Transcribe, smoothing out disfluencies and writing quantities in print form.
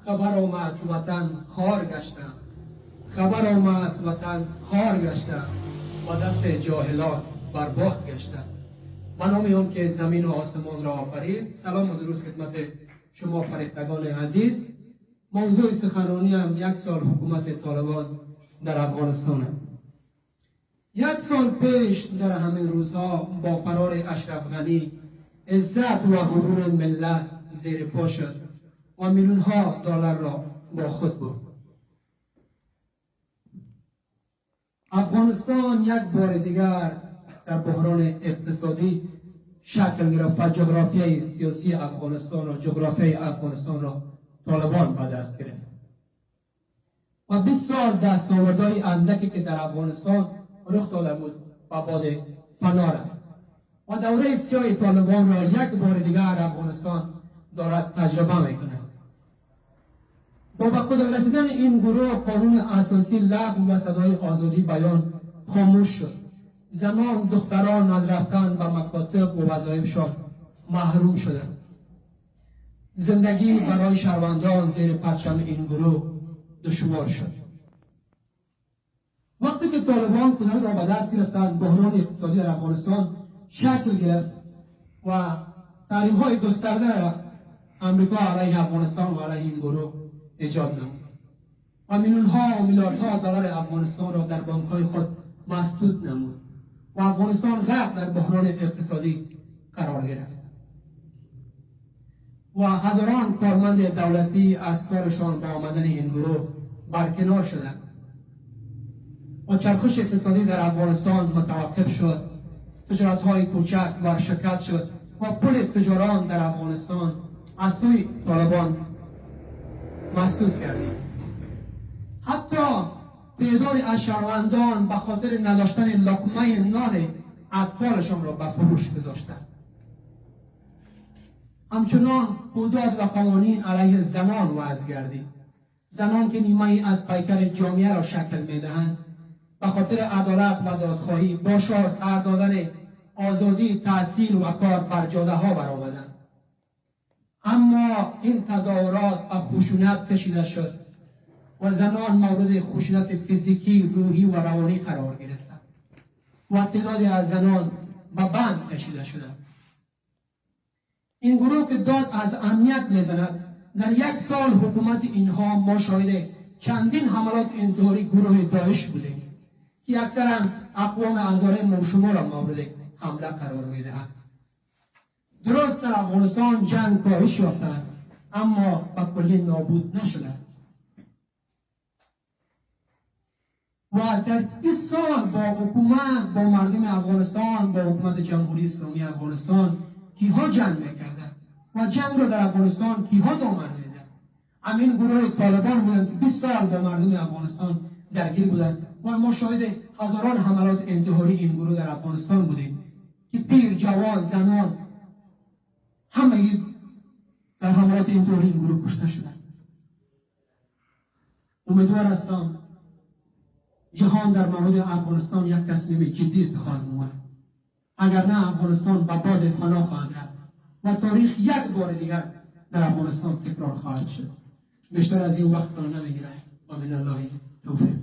خبر آمد وطن خار گشته، خبر آمد وطن خار گشته و دست جاهلان برباد گشته. من نامی که زمین و آسمان را آفرید. سلام و درود خدمت شما فرهیختگان عزیز. موضوع سخنرانی هم 1 سال حکومت طالبان در افغانستان است. 1 سال پیش در همین روزها با فرار اشرف غنی عزت و غرور ملت زیر پا شد و میلیون ها دلار را با خود برد. افغانستان یک بار دیگر در بحران اقتصادی شکل گرفت و جغرافیای سیاسی افغانستان را، جغرافیای افغانستان را طالبان به دست گرفت و 20 سال دستاوردهای اندکی که در افغانستان رخ داده بود و باد فنا رفت و دوره سیاه طالبان را یک بار دیگر افغانستان دارد تجربه میکند. با به قدرت رسیدن این گروه قانون اساسی لغو و صدای آزادی بیان خاموش شد. زنان دختران از رفتن به مکاتب و وظایفشان محروم شدند. زندگی برای شهروندان زیر پرچم این گروه دشوار شد. وقتی که طالبان قدرت را به دست گرفتند، بحران اقتصادی در افغانستان شکل گرفت و تحریم های گسترده امریکا علیه افغانستان و علیه این گروه ایجاد نمود و میلیون ها و میلیاردها دلار افغانستان را در بانک های خود مسدود نمود و افغانستان غرق در بحران اقتصادی قرار گرفت و هزاران کارمند دولتی از کارشان با آمدن این گروه برکنار شدند و چرخش اقتصادی در افغانستان متوقف شد. تجارت های کوچک ورشکست شد و پل تجاران در افغانستان از سوی طالبان مسدود گردید. حتی تعداد از شهروندان به خاطر نداشتن لقمه نان اطفالشان را به فروش گذاشتند. همچنان حدود و قوانین علیه زنان وضع گردید. زنان که نیمه از پیکر جامعه را شکل میدهند به خاطر عدالت و دادخواهی با سر دادن آزادی تحصیل و کار بر جاده ها برآمدند. اما این تظاهرات به خشونت کشیده شد و زنان مورد خشونت فیزیکی، روحی و روانی قرار گرفتند و تعدادی از زنان به بند کشیده شدند. این گروه که داد از امنیت میزند، در 1 سال حکومت اینها ما شاهد چندین حملات انتحاری گروه داعش بودیم که اکثرا اقوام هزاره موشمار را مورد حمله قرار میدهند. درست در افغانستان جنگ کاهش یافته است اما به کلی نابود نشده. و در 20 سال با حکومت، با مردم افغانستان، با حکومت جمهوری اسلامی افغانستان کیها جنگ میکردند و جنگ را در افغانستان کیها دامن میزد؟ همین گروه طالبان بودند که 20 سال با مردم افغانستان درگیر بودند و ما شاهد هزاران حملات انتحاری این گروه در افغانستان بودیم که پیر، جوان، زنان همگی در حملات انتحاری این گروه کشته شدند. امیدوار هستم جهان در مورد افغانستان یک تصمیم جدی اتخاذ نماید، اگر نه افغانستان به باد فنا خواهد رفت و تاریخ یک بار دیگر در افغانستان تکرار خواهد شد. بیشتر از این وقت را نمیگیرم و من الله توفیق.